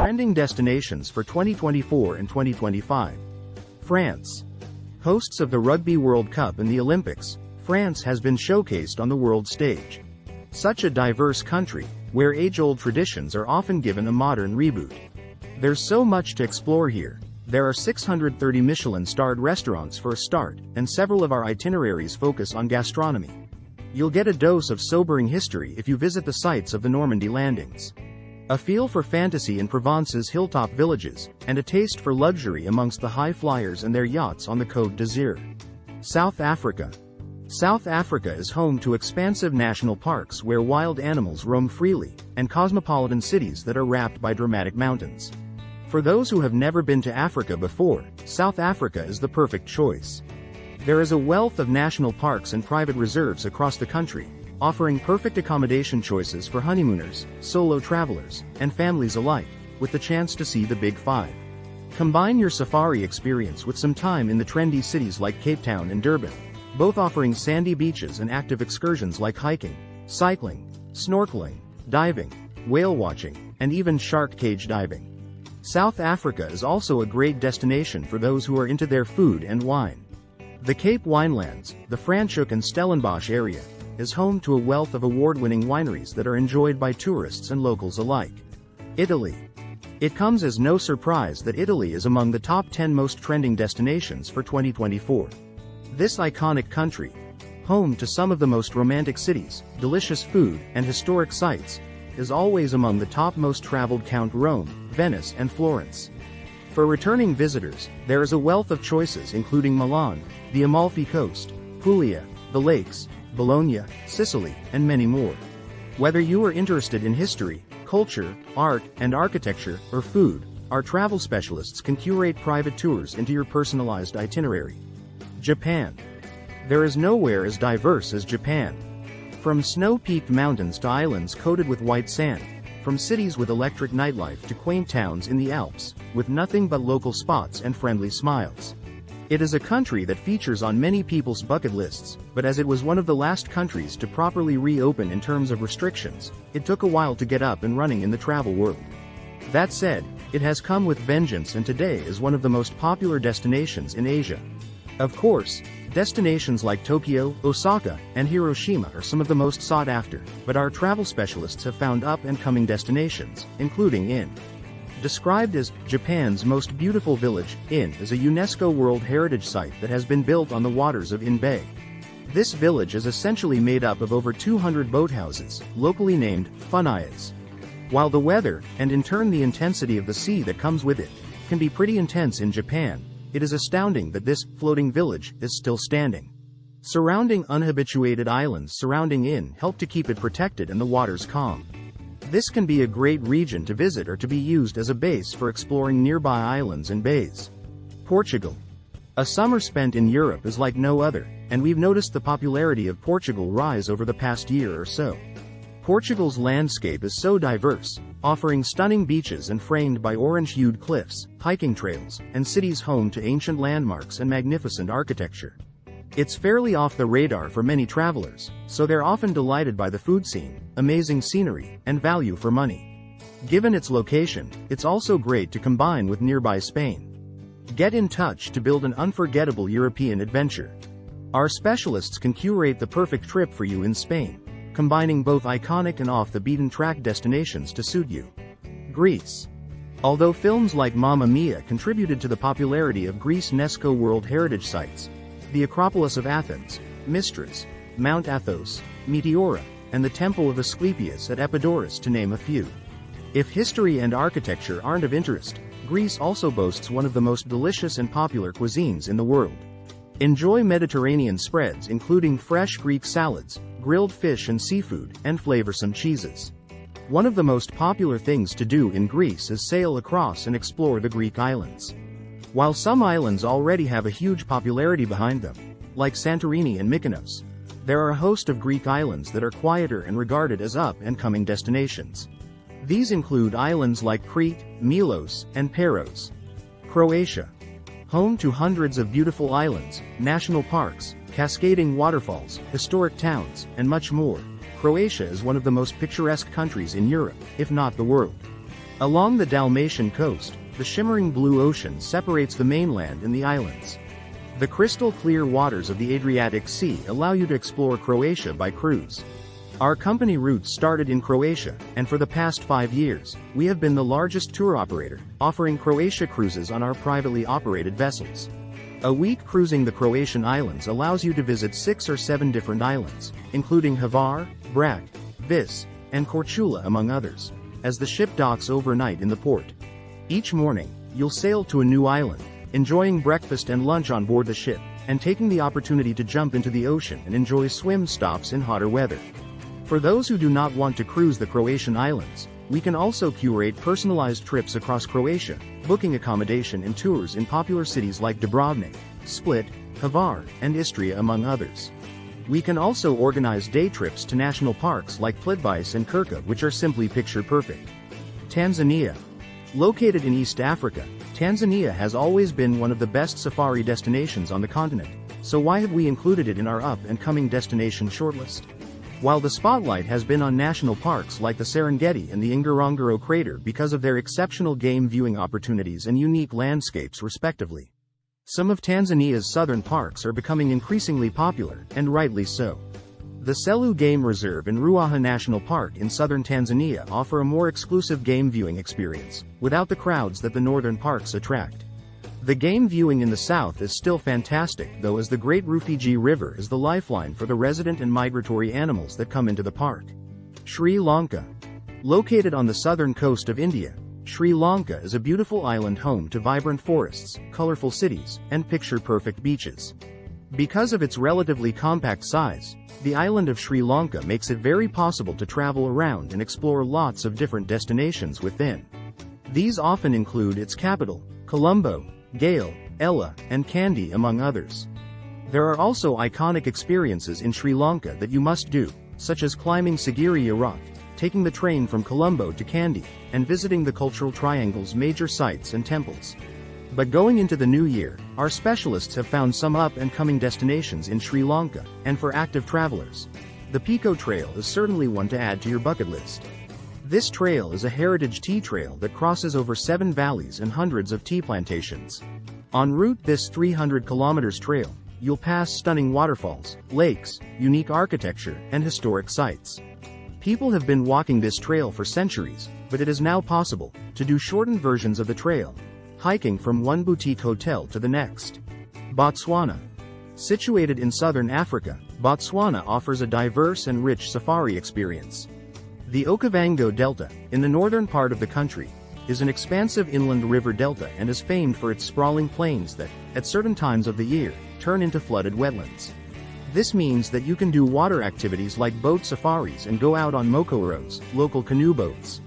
Trending destinations for 2024 and 2025. France. Hosts of the Rugby World Cup and the Olympics, France has been showcased on the world stage. Such a diverse country, where age-old traditions are often given a modern reboot. There's so much to explore here. There are 630 Michelin-starred restaurants for a start, and several of our itineraries focus on gastronomy. You'll get a dose of sobering history if you visit the sites of the Normandy landings. A feel for fantasy in Provence's hilltop villages, and a taste for luxury amongst the high flyers and their yachts on the Côte d'Azur. South Africa. South Africa is home to expansive national parks where wild animals roam freely, and cosmopolitan cities that are wrapped by dramatic mountains. For those who have never been to Africa before, South Africa is the perfect choice. There is a wealth of national parks and private reserves across the country, offering perfect accommodation choices for honeymooners, solo travelers, and families alike, with the chance to see the Big Five. Combine your safari experience with some time in the trendy cities like Cape Town and Durban, both offering sandy beaches and active excursions like hiking, cycling, snorkeling, diving, whale watching, and even shark cage diving. South Africa is also a great destination for those who are into their food and wine. The Cape Winelands, the Franschhoek and Stellenbosch area, is home to a wealth of award-winning wineries that are enjoyed by tourists and locals alike. Italy. It comes as no surprise that Italy is among the top 10 most trending destinations for 2024. This iconic country, home to some of the most romantic cities, delicious food, and historic sites, is always among the top most traveled. Count Rome, Venice, and Florence. For returning visitors, there is a wealth of choices including Milan, the Amalfi Coast, Puglia, the lakes, Bologna, Sicily, and many more. Whether you are interested in history, culture, art, and architecture, or food, our travel specialists can curate private tours into your personalized itinerary. Japan. There is nowhere as diverse as Japan. From snow-peaked mountains to islands coated with white sand, from cities with electric nightlife to quaint towns in the Alps, with nothing but local spots and friendly smiles. It is a country that features on many people's bucket lists, but as it was one of the last countries to properly reopen in terms of restrictions, it took a while to get up and running in the travel world. That said, it has come with vengeance and today is one of the most popular destinations in Asia. Of course, destinations like Tokyo, Osaka, and Hiroshima are some of the most sought after, but our travel specialists have found up-and-coming destinations, including In. Described as Japan's most beautiful village, In is a UNESCO World Heritage Site that has been built on the waters of In Bay. This village is essentially made up of over 200 boathouses, locally named funayas. While the weather, and in turn the intensity of the sea that comes with it, can be pretty intense in Japan, it is astounding that this floating village is still standing. Surrounding unhabituated islands surrounding In help to keep it protected and the waters calm. This can be a great region to visit or to be used as a base for exploring nearby islands and bays. Portugal. A summer spent in Europe is like no other, and we've noticed the popularity of Portugal rise over the past year or so. Portugal's landscape is so diverse, offering stunning beaches and framed by orange-hued cliffs, hiking trails, and cities home to ancient landmarks and magnificent architecture. It's fairly off the radar for many travelers, so they're often delighted by the food scene, amazing scenery, and value for money. Given its location, it's also great to combine with nearby Spain. Get in touch to build an unforgettable European adventure. Our specialists can curate the perfect trip for you in Spain, combining both iconic and off-the-beaten-track destinations to suit you. Greece. Although films like Mamma Mia contributed to the popularity of Greece's UNESCO World Heritage Sites, the Acropolis of Athens, Mistras, Mount Athos, Meteora, and the Temple of Asclepius at Epidaurus to name a few. If history and architecture aren't of interest, Greece also boasts one of the most delicious and popular cuisines in the world. Enjoy Mediterranean spreads including fresh Greek salads, grilled fish and seafood, and flavorsome cheeses. One of the most popular things to do in Greece is sail across and explore the Greek islands. While some islands already have a huge popularity behind them, like Santorini and Mykonos, there are a host of Greek islands that are quieter and regarded as up-and-coming destinations. These include islands like Crete, Milos, and Paros. Croatia. Home to hundreds of beautiful islands, national parks, cascading waterfalls, historic towns, and much more, Croatia is one of the most picturesque countries in Europe, if not the world. Along the Dalmatian coast, the shimmering blue ocean separates the mainland and the islands. The crystal-clear waters of the Adriatic Sea allow you to explore Croatia by cruise. Our company roots started in Croatia, and for the past 5 years, we have been the largest tour operator, offering Croatia cruises on our privately operated vessels. A week cruising the Croatian islands allows you to visit 6 or 7 different islands, including Hvar, Brač, Vis, and Korčula among others, as the ship docks overnight in the port. Each morning, you'll sail to a new island, enjoying breakfast and lunch on board the ship, and taking the opportunity to jump into the ocean and enjoy swim stops in hotter weather. For those who do not want to cruise the Croatian islands, we can also curate personalized trips across Croatia, booking accommodation and tours in popular cities like Dubrovnik, Split, Hvar, and Istria among others. We can also organize day trips to national parks like Plitvice and Krka, which are simply picture-perfect. Tanzania. Located in East Africa, Tanzania has always been one of the best safari destinations on the continent, so why have we included it in our up-and-coming destination shortlist? While the spotlight has been on national parks like the Serengeti and the Ngorongoro crater because of their exceptional game viewing opportunities and unique landscapes respectively. Some of Tanzania's southern parks are becoming increasingly popular, and rightly so. The Selous Game Reserve and Ruaha National Park in southern Tanzania offer a more exclusive game viewing experience, without the crowds that the northern parks attract. The game viewing in the south is still fantastic, though, as the Great Rufiji River is the lifeline for the resident and migratory animals that come into the park. Sri Lanka. Located on the southern coast of India, Sri Lanka is a beautiful island home to vibrant forests, colorful cities, and picture-perfect beaches. Because of its relatively compact size, the island of Sri Lanka makes it very possible to travel around and explore lots of different destinations within. These often include its capital, Colombo, Galle, Ella, and Kandy among others. There are also iconic experiences in Sri Lanka that you must do, such as climbing Sagiri Rock, taking the train from Colombo to Kandy, and visiting the Cultural Triangle's major sites and temples. But going into the new year, our specialists have found some up-and-coming destinations in Sri Lanka, and for active travelers, the Pico Trail is certainly one to add to your bucket list. This trail is a heritage tea trail that crosses over 7 valleys and hundreds of tea plantations. En route this 300 kilometers trail, you'll pass stunning waterfalls, lakes, unique architecture, and historic sites. People have been walking this trail for centuries, but it is now possible to do shortened versions of the trail, hiking from one boutique hotel to the next. Botswana. Situated in southern Africa, Botswana offers a diverse and rich safari experience. The Okavango Delta, in the northern part of the country, is an expansive inland river delta and is famed for its sprawling plains that, at certain times of the year, turn into flooded wetlands. This means that you can do water activities like boat safaris and go out on mokoros, local canoe boats.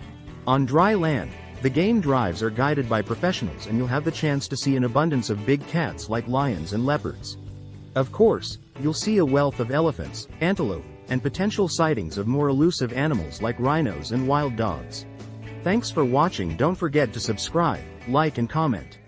On dry land, the game drives are guided by professionals and you'll have the chance to see an abundance of big cats like lions and leopards. Of course, you'll see a wealth of elephants, antelope, and potential sightings of more elusive animals like rhinos and wild dogs. Thanks for watching. Don't forget to subscribe, like and comment.